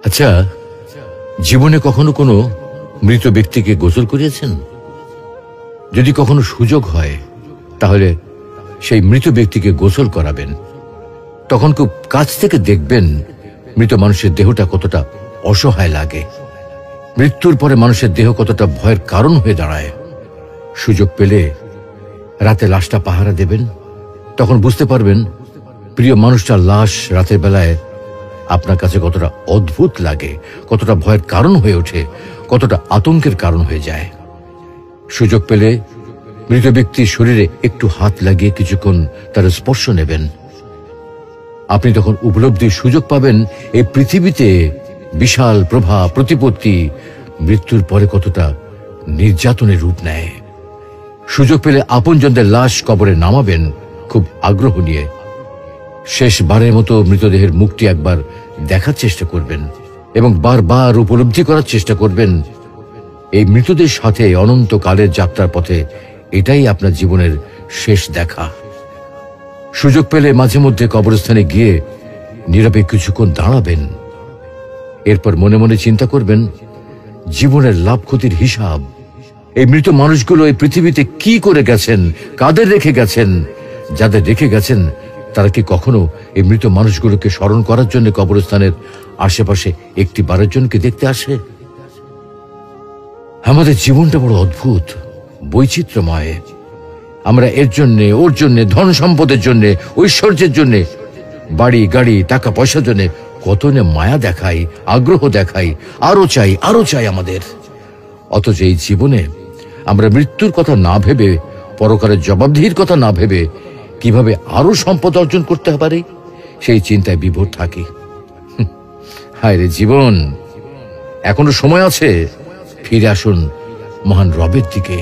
আচ্ছা, জীবনে কখনো কোনো মৃত ব্যক্তিকে গোসল করিয়েছেন? যদি কখনো সুযোগ হয় তাহলে সেই মৃত ব্যক্তিকে গোসল করাবেন। তখন খুব কাছ থেকে দেখবেন মৃত মানুষের দেহটা কতটা অসহায় লাগে, মৃত্যুর পরে মানুষের দেহ কতটা ভয়ের কারণ হয়ে দাঁড়ায়। সুযোগ পেলে রাতে লাশটা পাহারা দেবেন, তখন বুঝতে পারবেন প্রিয় মানুষটার লাশ রাতের বেলায় আপনার কাছে কতটা অদ্ভুত লাগে, কতটা ভয়ের কারণ হয়ে ওঠে, কতটা আতঙ্কের কারণ হয়ে যায়। সুযোগ পেলে মৃত ব্যক্তির শরীরে একটু হাত লাগিয়ে কিছুক্ষণ তার স্পর্শ নেবেন। আপনি তখন উপলব্ধির সুযোগ পাবেন এই পৃথিবীতে বিশাল প্রভাব প্রতিপত্তি মৃত্যুর পরে কতটা নির্যাতনের রূপ নেয়। সুযোগ পেলে আপনজনদের লাশ কবরে নামাবেন খুব আগ্রহ নিয়ে। শেষবারের মতো মৃতদেহের মুখটি একবার দেখার চেষ্টা করবেন এবং বারবার উপলব্ধি করার চেষ্টা করবেন এই মৃতদের সাথে অনন্তকালের যাত্রার পথে এটাই আপনার জীবনের শেষ দেখা। সুযোগ পেলে মাঝে মধ্যে কবরস্থানে গিয়ে নীরবে কিছুক্ষণ দাঁড়াবেন। এরপর মনে মনে চিন্তা করবেন জীবনের লাভ ক্ষতির হিসাব। এই মৃত মানুষগুলো এই পৃথিবীতে কি করে গেছেন, কাদের রেখে গেছেন। যাদের রেখে গেছেন তারা কি কখনো এই মৃত মানুষগুলোকে স্মরণ করার জন্য কবরস্থানের আশেপাশে একটি বারের জন্য কি দেখতে আসে? আমাদের জীবনটা বড় অদ্ভুত, বৈচিত্র্যময়। আমরা এর জন্য ওর জন্য, ধন সম্পদের জন্য, ঐশ্বর্যের জন্য, বাড়ি গাড়ি টাকা পয়সার জন্য কত না মায়া দেখাই, আগ্রহ দেখাই, আরো চাই আরো চাই আমাদের। অথচ এই জীবনে আমরা মৃত্যুর কথা না ভেবে, পরকালের জবাবদিহির কথা না ভেবে কিভাবে আরো সম্পদ অর্জন করতে পারি সেই চিন্তায় বিভোর থাকি। হায় রে জীবন, এখনো সময় আছে, ফিরে আসুন মহান রবের দিকে।